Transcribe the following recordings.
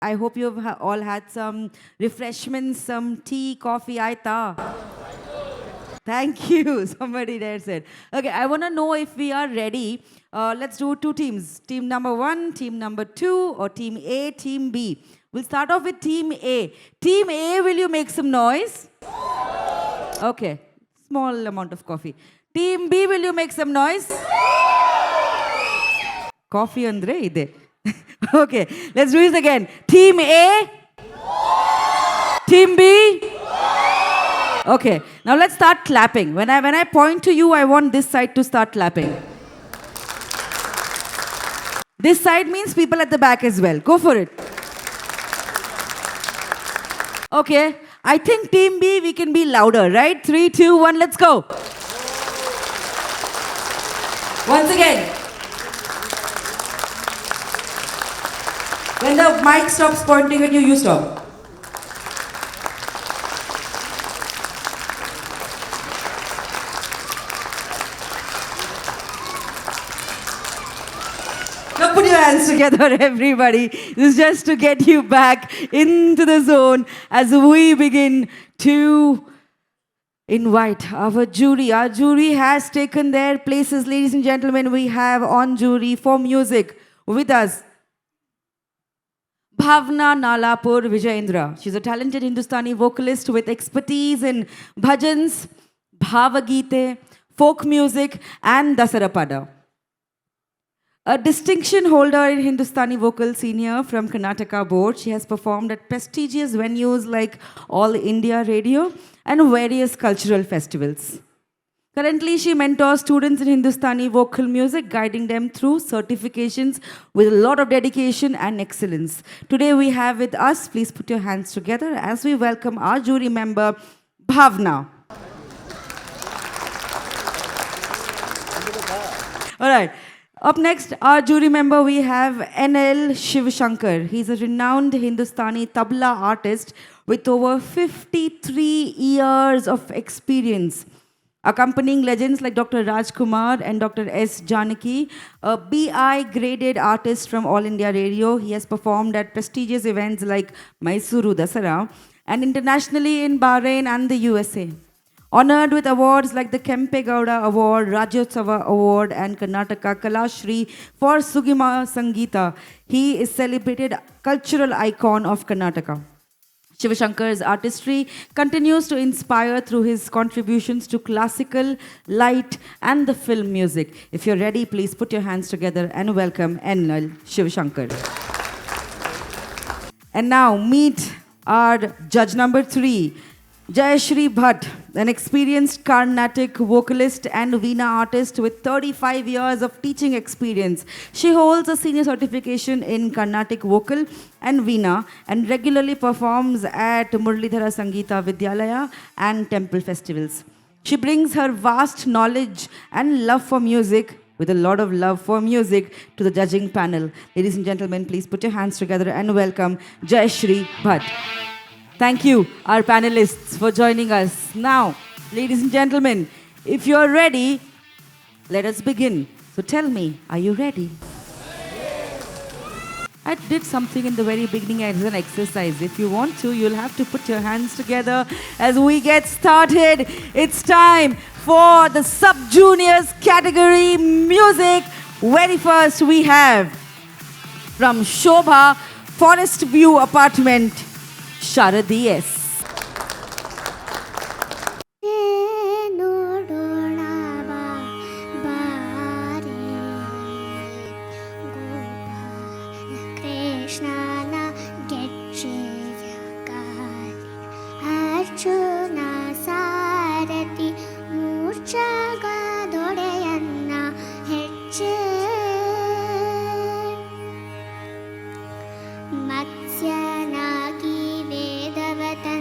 I hope you've all had some refreshments, some tea, coffee, aita. Thank you. Somebody there said. Okay, I want to know if we are ready. Let's do two teams. Team number one, team number two, or team A, team B. We'll start off with team A. Team A, will you make some noise? Okay, small amount of coffee. Team B, will you make some noise? Coffee andre ide. Okay, let's do this again. Team A. Team B. Okay, now let's start clapping. When I point to you, I want this side to start clapping. This side means people at the back as well. Go for it. Okay, I think team B, we can be louder, right? 3, 2, 1, let's go. Once again. When the mic stops pointing at you, you stop. Now put your hands together, everybody. This is just to get you back into the zone as we begin to invite our jury. Our jury has taken their places. Ladies and gentlemen, we have on jury for music with us Bhavna Nalapur Vijayendra. She's a talented Hindustani vocalist with expertise in bhajans, bhavagite, folk music and Dasarapada. A distinction holder in Hindustani vocal senior from Karnataka board, she has performed at prestigious venues like All India Radio and various cultural festivals. Currently, she mentors students in Hindustani vocal music, guiding them through certifications with a lot of dedication and excellence. Today we have with us, please put your hands together as we welcome our jury member, Bhavna. All right. Up next, our jury member, we have NL Shivshankar. He's a renowned Hindustani tabla artist with over 53 years of experience, accompanying legends like Dr. Rajkumar and Dr. S. Janaki, a BI graded artist from All India Radio. He has performed at prestigious events like Mysuru Dasara and internationally in Bahrain and the USA. Honored with awards like the Kempe Gowda Award, Rajyotsava Award and Karnataka Kalashri for Sugima Sangita, he is celebrated cultural icon of Karnataka. Shivashankar's artistry continues to inspire through his contributions to classical, light and the film music. If you're ready, please put your hands together and welcome NL Shivashankar. And now meet our judge number 3, Jayashri Bhatt, an experienced Carnatic vocalist and Veena artist with 35 years of teaching experience. She holds a senior certification in Carnatic vocal and Veena and regularly performs at Muralidhara Sangeeta Vidyalaya and temple festivals. She brings her vast knowledge and love for music, with a lot of love for music, to the judging panel. Ladies and gentlemen, please put your hands together and welcome Jayashri Bhatt. Thank you, our panelists, for joining us. Now, ladies and gentlemen, if you're ready, let us begin. So tell me, are you ready? I did something in the very beginning as an exercise. If you want to, you'll have to put your hands together as we get started. It's time for the sub-juniors category music. Very first we have from Shobha Forest View Apartment, Sharadi S. ಮತ್ಸ್ಯನಾಗಿ ವೇದವತ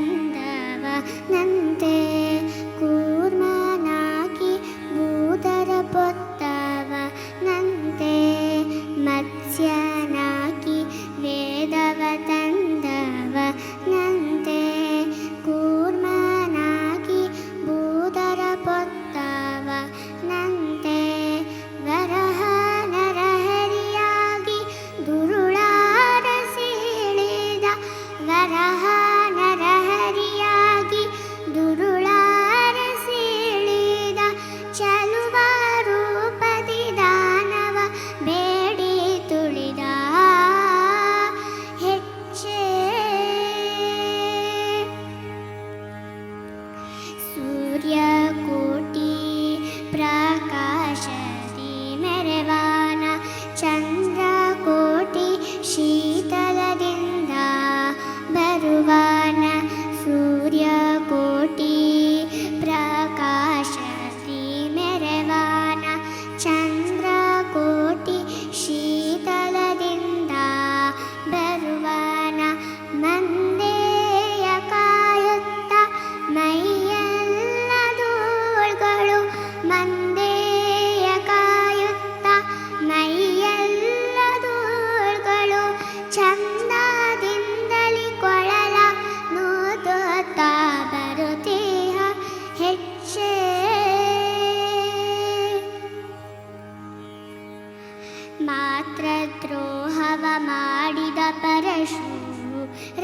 ಮಾತ್ರದ್ರೋಹವ ಮಾಡಿದ ಪರಶು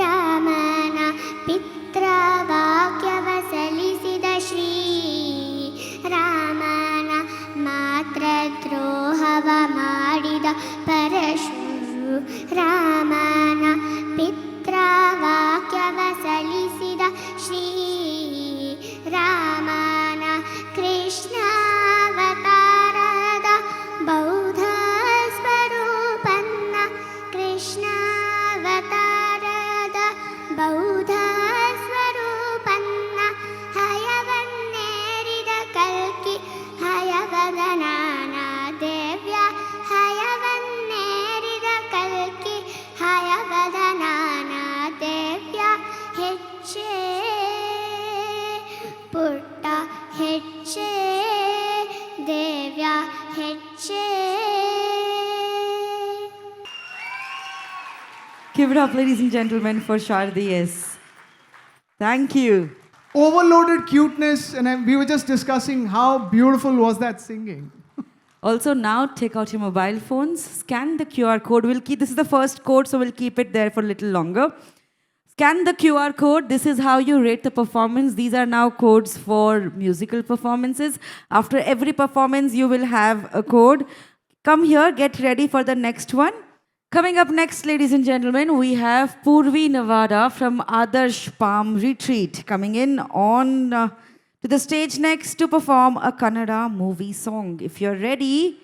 ರಾಮನ ಪಿತ್ರವಾಕ್ಯವ ಸಲ್ಲಿಸಿದ ಶ್ರೀ ರಾಮನ ಮಾತ್ರದ್ರೋಹವ ಮಾಡಿದ ಪರಶು ರಾಮನ ಪಿತ್ರವಾಕ್ಯವ ಸಲ್ಲಿಸಿದ ಶ್ರೀ ರಾಮನ ಕೃಷ್ಣಾವತಾರದ ಬೌದ್ಧ ಸ್ವರೂಪನ್ನ ಕೃಷ್ಣಾವತಾರದ ಬೌದ್ಧ ಸ್ವರೂಪನ್ನ ಹಯವನ್ನೇರಿದ ಕಲ್ಕಿ ಹಯವದನಾನ ದೇವ್ಯ ಹಯವನ್ನೇರಿದ ಕಲ್ಕಿ ಹಯವದನಾನ ದೇವ್ಯ ಹೆಚ್ಚೆ ಪುಟ್ಟ ಹೆಚ್ಚೆ ದೇವ್ಯ ಹೆಚ್ಚೆ. Give it up, ladies and gentlemen, for Shardi S. Thank you. Overloaded cuteness, and we were just discussing how beautiful was that singing. Also, now take out your mobile phones, scan the QR code. This is the first code, so we'll keep it there for a little longer. Scan the QR code. This is how you rate the performance. These are now codes for musical performances. After every performance, you will have a code. Come here, get ready for the next one. Coming up next, ladies and gentlemen, we have Purvi Nevada from Adarsh Palm Retreat coming in on to the stage next to perform a Kannada movie song. If you're ready,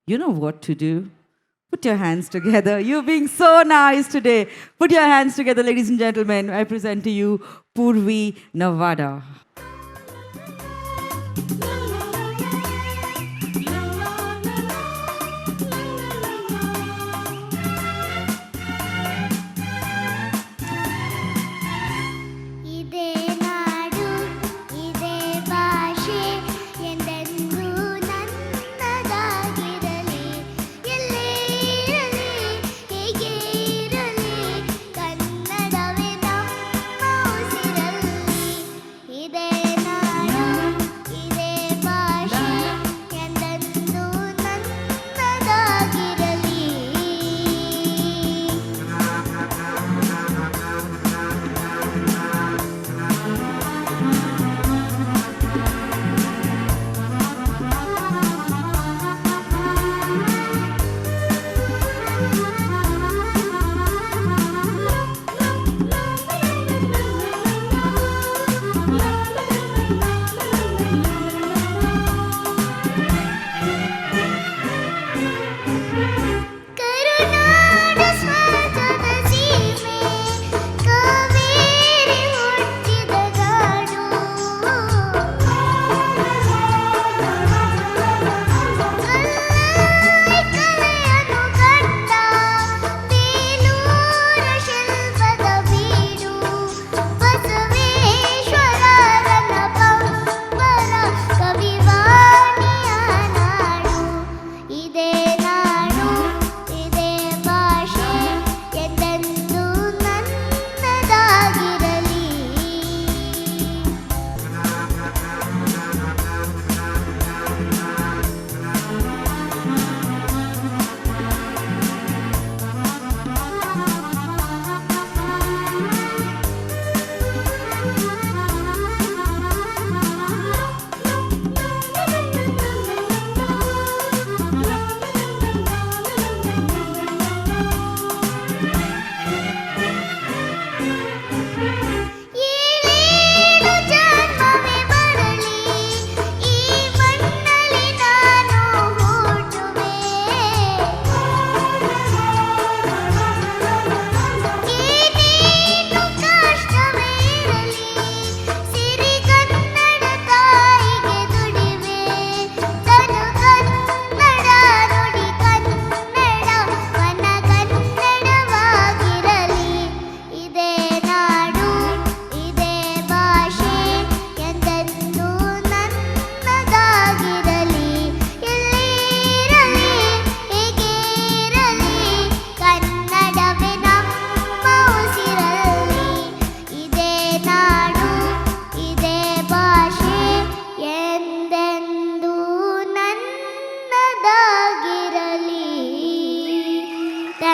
you know what to do. Put your hands together. You're being so nice today. Put your hands together, ladies and gentlemen. I present to you Purvi Nevada. ಇದೇ ನಾಡು ಇದೇ ಭಾಷೆ ಎಂದೆಂದೂ ನನ್ನದಾಗಿರಲಿ ಎಲ್ಲೇ ಇರಲಿ ಹೇಗೆ ಇರಲಿ ಕನ್ನಡವೇ ನಮ್ಮ ಉಸಿರಲ್ಲಿ ಇದೇ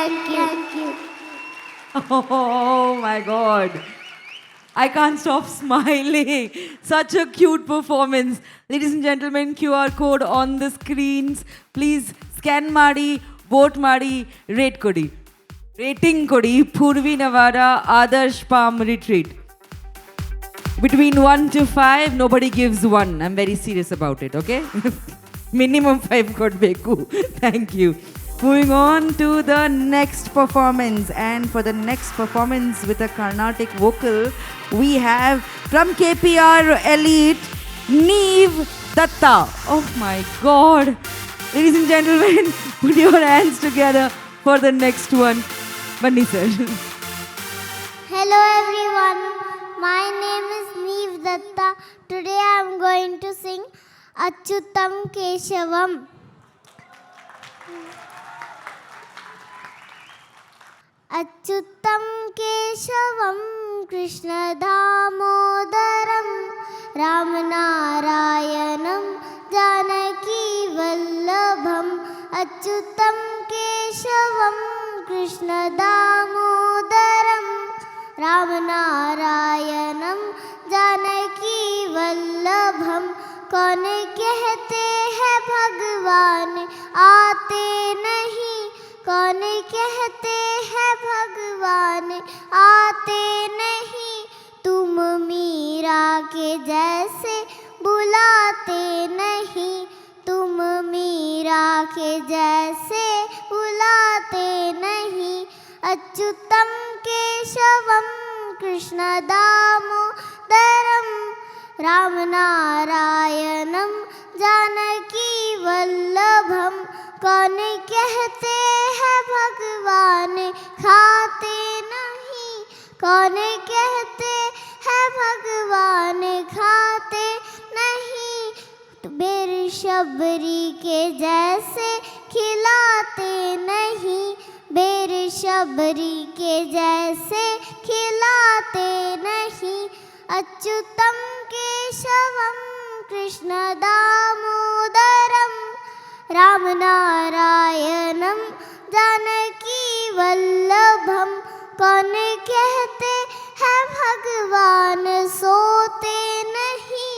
Thank you. Thank you. Oh my God. I can't stop smiling. Such a cute performance. Ladies and gentlemen, QR code on the screens. Please scan Madi, vote Madi, rate Kodi. Rating Kodi, Purvi Navara, Adarsh Palm Retreat. Between 1 to 5, nobody gives 1. I'm very serious about it, okay? Minimum 5 kodbeku. Thank you. Moving on to the next performance. And for the next performance with a Carnatic vocal, we have from KPR Elite, Neve Datta. Oh my God. Ladies and gentlemen, put your hands together for the next one. Bunny sir. Hello everyone. My name is Neve Datta. Today I am going to sing Achyutam Keshavam. Achyutam Keshavam Krishna Damodaram Ramanarayanam Janaki Vallabham Achyutam Keshavam Krishna Damodaram Ramanarayanam Janaki Vallabham कौन कहते हैं भगवान आते नहीं कौन कहते हैं भगवान आते नहीं तुम मीरा के जैसे बुलाते नहीं तुम मीरा के जैसे बुलाते नहीं अच्युतम केशवम कृष्ण दामोदरम रामनारायणम जानकी वल्लभम कौन कहते हैं भगवान खाते नहीं कौन कहते हैं भगवान खाते नहीं बेर शबरी के जैसे खिलाते नहीं बेर शबरी के जैसे खिलाते नहीं अच्युतम केशवम कृष्ण दामोदरम रामनारायणम जानकी वल्लभम कौन कहते हैं भगवान सोते नहीं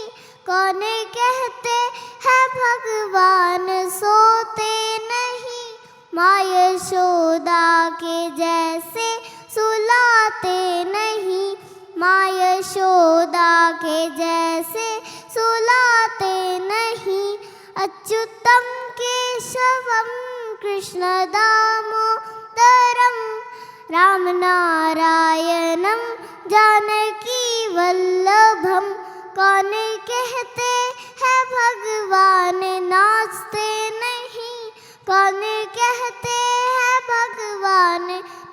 कौन कहते हैं भगवान सोते नहीं माँ यशोदा के जैसे सुलाते नहीं माँ यशोदा के जैसे सुलाते नहीं अच्युतम केशवम कृष्ण दामोदरम रामनारायणम जानकी वल्लभम कौन कहते हैं भगवान नाचते नहीं कौन कहते हैं भगवान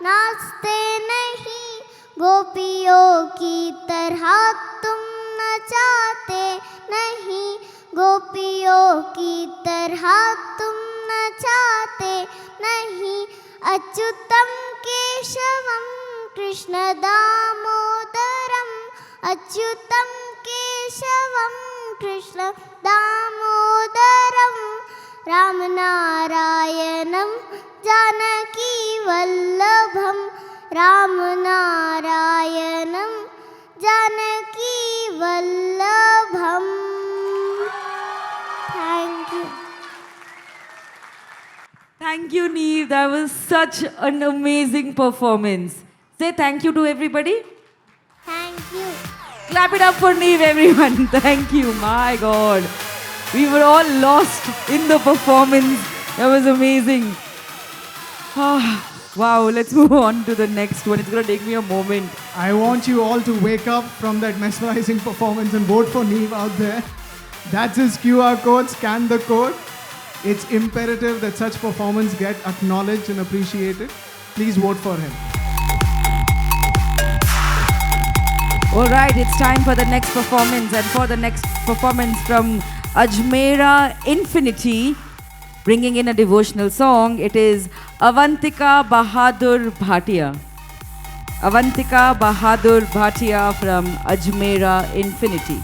नाचते नहीं गोपियों की तरह तुम नचाते नहीं गोपियों की तरह तुम नचाते नहीं अच्युतम केशवम कृष्ण दामोदरम अच्युतम केशवम कृष्ण दामोदरम रामनारायणम जानकी वल्लभम रामनारायणम जानकी वल्लभम thank you Thank you, Neve. That was such an amazing performance. Say thank you to everybody. Thank you Clap it up for Neve, everyone. Thank you. My God. We were all lost in the performance. That was amazing. Ah, wow, let's move on to the next one. It's going to take me a moment. I want you all to wake up from that mesmerizing performance and vote for Neve out there. That's his QR code. Scan the code. It's imperative that such performance get acknowledged and appreciated. Please vote for him. All right, it's time for the next performance. And for the next performance from Ajmera Infinity, bringing in a devotional song, it is Avantika Bahadur Bhatia. Avantika Bahadur Bhatia from Ajmera Infinity.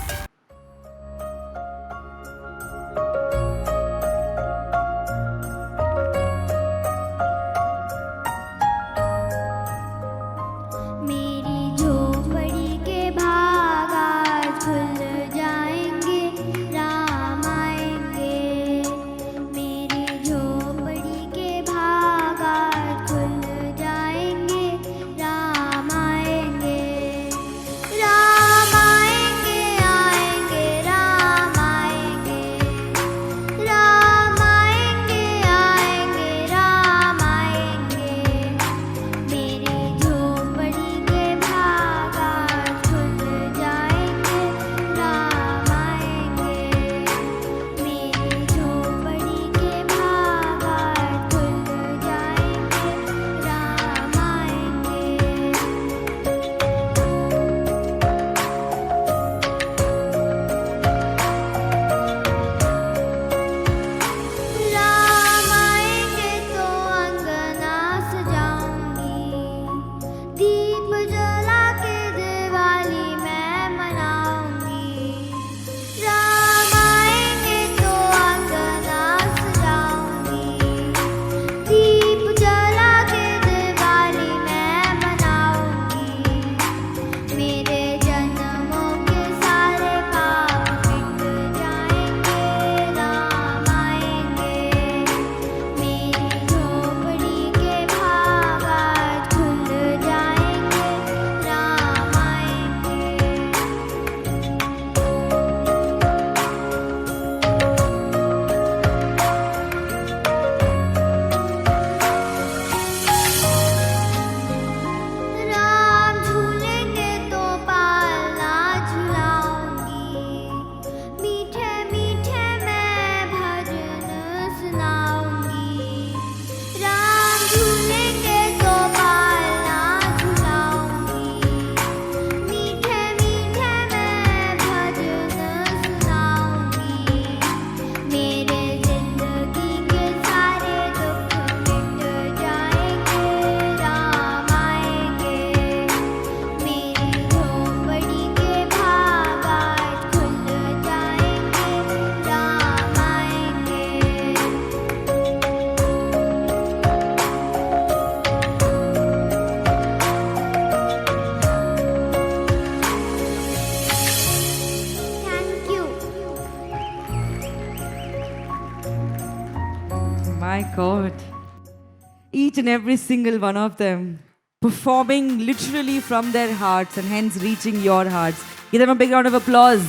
each and every single one of them performing literally from their hearts and hence reaching your hearts. Give them a big round of applause.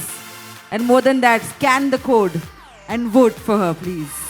And more than that, scan the code and vote for her, please.